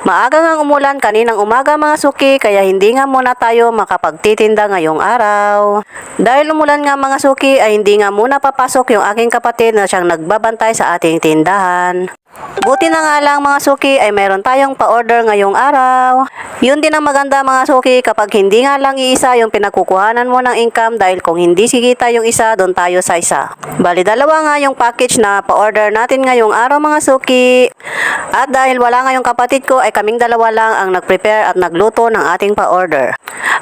Maaga ngang umulan kaninang umaga mga suki, kaya hindi nga muna tayo makapagtitinda ngayong araw. Dahil umulan nga mga suki ay hindi nga muna papasok yung aking kapatid na siyang nagbabantay sa ating tindahan. Buti na nga lang mga suki ay meron tayong pa-order ngayong araw. Yun din ang maganda mga suki kapag hindi nga lang iisa yung pinagkukuhanan mo ng income, dahil kung hindi sikita yung isa, doon tayo sa isa. Bali dalawa nga yung package na pa-order natin ngayong araw mga suki. At dahil wala nga yung kapatid ko ay kaming dalawa lang ang nag-prepare at nagluto ng ating pa-order.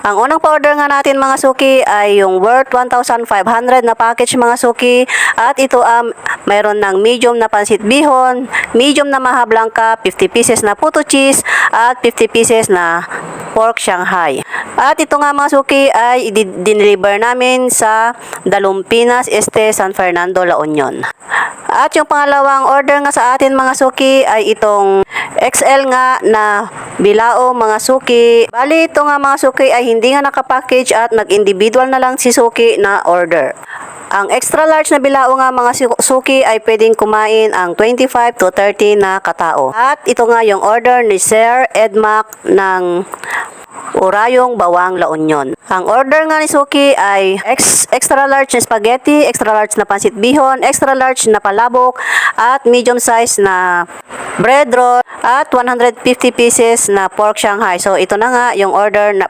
Ang unang pa-order nga natin mga suki ay yung worth 1,500 na package mga suki. At ito mayroon ng medium na pansit bihon, medium na maha blanca, 50 pieces na puto cheese, at 50 pieces na pork Shanghai. At ito nga mga suki ay i-deliver namin sa Dalumpinas Este, San Fernando, La Union. At yung pangalawang order nga sa atin mga suki ay itong XL nga na bilao mga suki. Bali ito nga mga suki ay hindi nga nakapackage at nag-individual na lang si suki na order. Ang extra large na bilao nga mga suki ay pwedeng kumain ang 25 to 30 na katao. At ito nga yung order ni Sir Edmac ng Urayong, Bawang, La Union. Ang order nga ni Suki ay extra large na spaghetti, extra large na pansit bihon, extra large na palabok, at medium size na bread roll, at 150 pieces na pork Shanghai. So ito na nga yung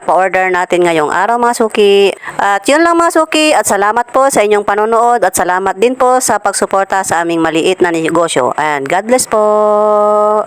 pa-order natin ngayong araw mga suki. At yun lang mga suki, at salamat po sa inyong panonood, at salamat din po sa pagsuporta sa aming maliit na negosyo. And God bless po!